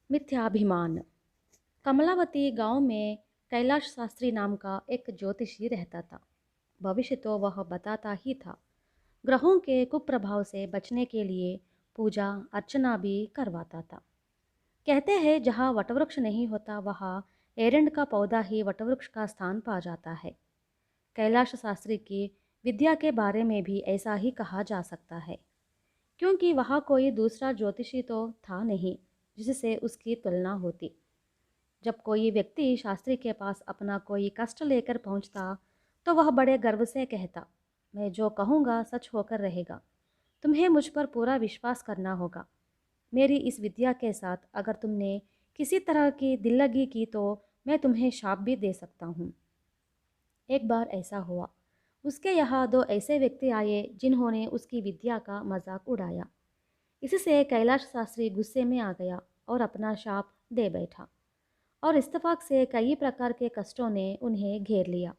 मिथ्याभिमान। कमलावती गांव में कैलाश शास्त्री नाम का एक ज्योतिषी रहता था। भविष्य तो वह बताता ही था। ग्रहों के कुप्रभाव से बचने के लिए पूजा अर्चना भी करवाता था। कहते हैं जहाँ वटवृक्ष नहीं होता वहाँ एरंड का पौधा ही वटवृक्ष का स्थान पा जाता है। कैलाश शास्त्री की विद्या के बारे में भी ऐसा ही कहा जा सकता है, क्योंकि वहाँ कोई दूसरा ज्योतिषी तो था नहीं जिससे उसकी तुलना होती। जब कोई व्यक्ति शास्त्री के पास अपना कोई कष्ट लेकर पहुंचता तो वह बड़े गर्व से कहता, मैं जो कहूँगा सच होकर रहेगा। तुम्हें मुझ पर पूरा विश्वास करना होगा। मेरी इस विद्या के साथ अगर तुमने किसी तरह की दिल्लगी की तो मैं तुम्हें शाप भी दे सकता हूँ। एक बार ऐसा हुआ। उसके यहाँ दो ऐसे व्यक्ति आए जिन्होंने उसकी विद्या का मजाक उड़ाया। इससे कैलाश शास्त्री गुस्से में आ गया और अपना शाप दे बैठा, और इत्तेफाक से कई प्रकार के कष्टों ने उन्हें घेर लिया।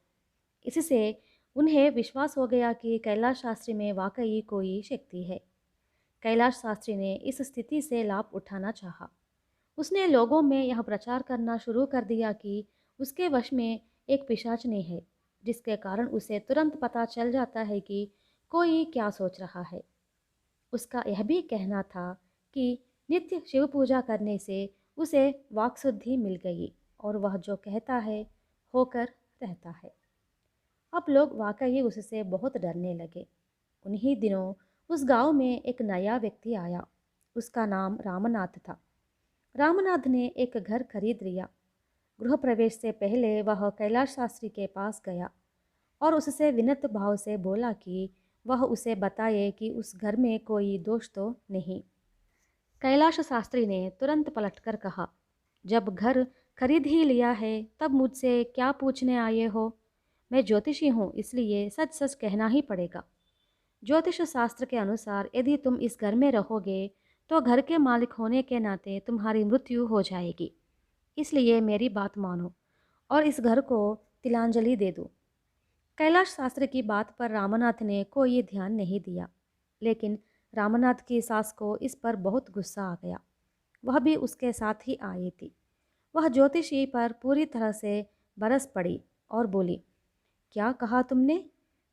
इससे उन्हें विश्वास हो गया कि कैलाश शास्त्री में वाकई कोई शक्ति है। कैलाश शास्त्री ने इस स्थिति से लाभ उठाना चाहा। उसने लोगों में यह प्रचार करना शुरू कर दिया कि उसके वश में एक पिशाचनी है, जिसके कारण उसे तुरंत पता चल जाता है कि कोई क्या सोच रहा है। उसका यह भी कहना था कि नित्य शिव पूजा करने से उसे वाक्शुद्धि मिल गई और वह जो कहता है होकर रहता है। अब लोग वाकई उससे बहुत डरने लगे। उन्हीं दिनों उस गांव में एक नया व्यक्ति आया। उसका नाम रामनाथ था। रामनाथ ने एक घर खरीद लिया। गृह प्रवेश से पहले वह कैलाश शास्त्री के पास गया और उससे विनम्र भाव से बोला कि वह उसे बताए कि उस घर में कोई दोष तो नहीं। कैलाश शास्त्री ने तुरंत पलटकर कहा, जब घर खरीद ही लिया है तब मुझसे क्या पूछने आए हो? मैं ज्योतिषी हूँ, इसलिए सच सच कहना ही पड़ेगा। ज्योतिष शास्त्र के अनुसार यदि तुम इस घर में रहोगे तो घर के मालिक होने के नाते तुम्हारी मृत्यु हो जाएगी। इसलिए मेरी बात मानो और इस घर को तिलांजलि दे दो। कैलाश शास्त्री की बात पर रामनाथ ने कोई ध्यान नहीं दिया, लेकिन रामनाथ की सास को इस पर बहुत गुस्सा आ गया। वह भी उसके साथ ही आई थी। वह ज्योतिषी पर पूरी तरह से बरस पड़ी और बोली, क्या कहा तुमने?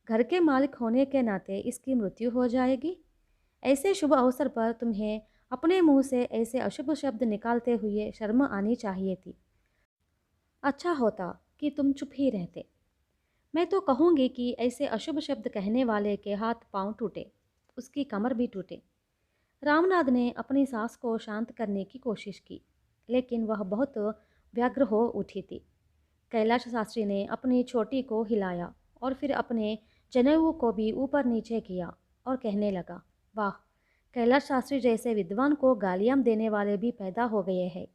घर के मालिक होने के नाते इसकी मृत्यु हो जाएगी? ऐसे शुभ अवसर पर तुम्हें अपने मुंह से ऐसे अशुभ शब्द निकालते हुए शर्म आनी चाहिए थी। अच्छा होता कि तुम चुप ही रहते। मैं तो कहूँगी कि ऐसे अशुभ शब्द कहने वाले के हाथ पांव टूटे, उसकी कमर भी टूटे। रामनाथ ने अपनी सास को शांत करने की कोशिश की, लेकिन वह बहुत व्यग्र हो उठी थी। कैलाश शास्त्री ने अपनी छोटी को हिलाया और फिर अपने जनेऊ को भी ऊपर नीचे किया और कहने लगा, वाह, कैलाश शास्त्री जैसे विद्वान को गालियाँ देने वाले भी पैदा हो गए हैं।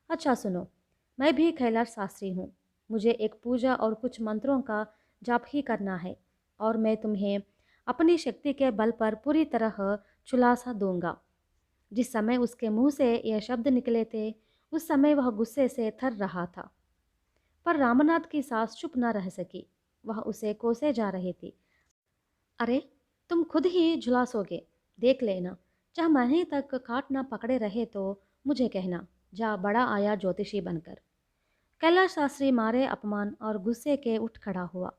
अच्छा सुनो, मैं भी कैलाश शास्त्री हूँ। मुझे एक पूजा और कुछ मंत्रों का जाप ही करना है, और मैं तुम्हें अपनी शक्ति के बल पर पूरी तरह खुलासा दूंगा। जिस समय उसके मुंह से यह शब्द निकले थे उस समय वह गुस्से से थर रहा था। पर रामनाथ की सास चुप न रह सकी। वह उसे कोसे जा रही थी। अरे, तुम खुद ही झुलासोगे, देख लेना। जहाँ महीने तक काट ना पकड़े रहे तो मुझे कहना, जा बड़ा आया ज्योतिषी बनकर। कैलाश शास्त्री मारे अपमान और गुस्से के उठ खड़ा हुआ।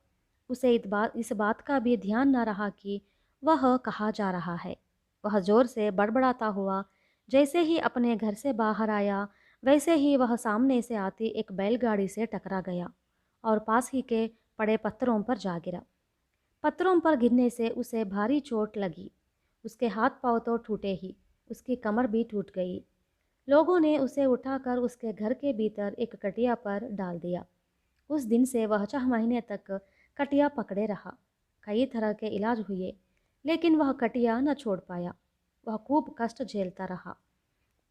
उसे इस बात का भी ध्यान न रहा कि वह कहा जा रहा है। वह जोर से बड़बड़ाता हुआ जैसे ही अपने घर से बाहर आया वैसे ही वह सामने से आती एक बैलगाड़ी से टकरा गया और पास ही के पड़े पत्थरों पर जा गिरा। पत्थरों पर गिरने से उसे भारी चोट लगी। उसके हाथ पांव तो टूटे ही, उसकी कमर भी टूट गई। लोगों ने उसे उठाकर उसके घर के भीतर एक कटिया पर डाल दिया। उस दिन से वह 6 महीने तक कटिया पकड़े रहा। कई तरह के इलाज हुए, लेकिन वह कटिया न छोड़ पाया। वह खूब कष्ट झेलता रहा।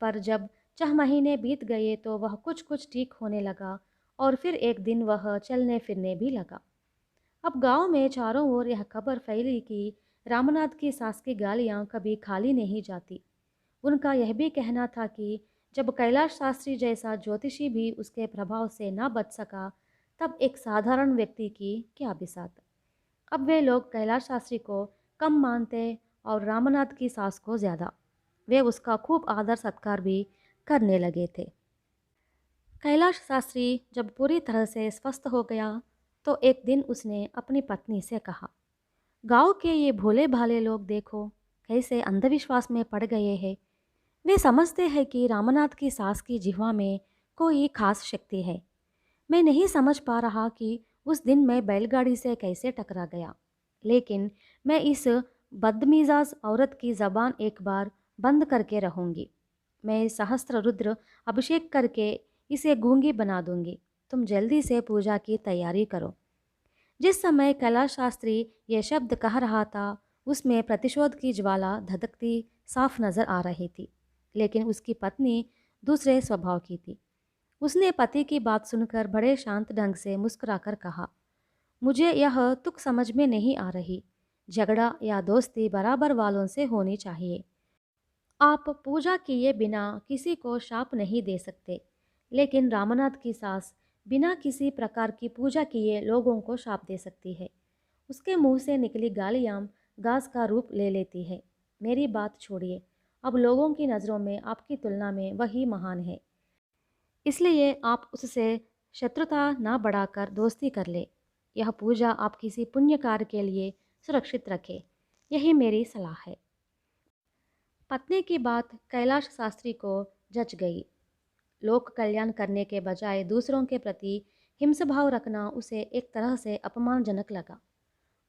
पर जब 6 महीने बीत गए तो वह कुछ कुछ ठीक होने लगा और फिर एक दिन वह चलने फिरने भी लगा। अब गांव में चारों ओर यह खबर फैली कि रामनाथ की सास की गालियाँ कभी खाली नहीं जाती। उनका यह भी कहना था कि जब कैलाश शास्त्री जैसा ज्योतिषी भी उसके प्रभाव से न बच सका, तब एक साधारण व्यक्ति की क्या बिसात। अब वे लोग कैलाश शास्त्री को कम मानते और रामनाथ की सास को ज़्यादा। वे उसका खूब आदर सत्कार भी करने लगे थे। कैलाश शास्त्री जब पूरी तरह से स्वस्थ हो गया तो एक दिन उसने अपनी पत्नी से कहा, गांव के ये भोले भाले लोग देखो कैसे अंधविश्वास में पड़ गए हैं। वे समझते हैं कि रामनाथ की सास की जिह्वा में कोई खास शक्ति है। मैं नहीं समझ पा रहा कि उस दिन मैं बैलगाड़ी से कैसे टकरा गया, लेकिन मैं इस बदमिजाज औरत की ज़बान एक बार बंद करके रहूंगी। मैं सहस्त्र रुद्र अभिषेक करके इसे गूंगी बना दूंगी। तुम जल्दी से पूजा की तैयारी करो। जिस समय कैलाश शास्त्री ये शब्द कह रहा था, उसमें प्रतिशोध की ज्वाला धधकती साफ नजर आ रही थी। लेकिन उसकी पत्नी दूसरे स्वभाव की थी। उसने पति की बात सुनकर बड़े शांत ढंग से मुस्कुराकर कहा, मुझे यह तुक समझ में नहीं आ रही। झगड़ा या दोस्ती बराबर वालों से होनी चाहिए। आप पूजा किए बिना किसी को शाप नहीं दे सकते, लेकिन रामनाथ की सास बिना किसी प्रकार की पूजा किए लोगों को शाप दे सकती है। उसके मुंह से निकली गालियाँ घास का रूप ले लेती है। मेरी बात छोड़िए, अब लोगों की नज़रों में आपकी तुलना में वही महान है, इसलिए आप उससे शत्रुता ना बढ़ाकर दोस्ती कर ले। यह पूजा आप किसी पुण्य कार्य के लिए सुरक्षित रखें, यही मेरी सलाह है। पत्नी की बात कैलाश शास्त्री को जच गई। लोक कल्याण करने के बजाय दूसरों के प्रति हिंसभाव रखना उसे एक तरह से अपमानजनक लगा।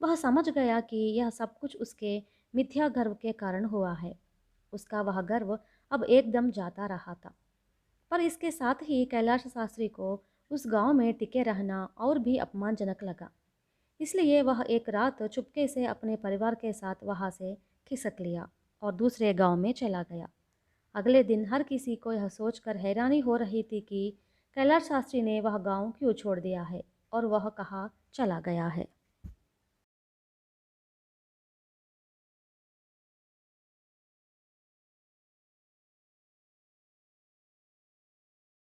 वह समझ गया कि यह सब कुछ उसके मिथ्या गर्व के कारण हुआ है। उसका वह गर्व अब एकदम जाता रहा था। पर इसके साथ ही कैलाश शास्त्री को उस गांव में टिके रहना और भी अपमानजनक लगा। इसलिए वह एक रात चुपके से अपने परिवार के साथ वहां से खिसक लिया और दूसरे गांव में चला गया। अगले दिन हर किसी को यह सोचकर हैरानी हो रही थी कि कैलाश शास्त्री ने वह गांव क्यों छोड़ दिया है और वह कहाँ चला गया है।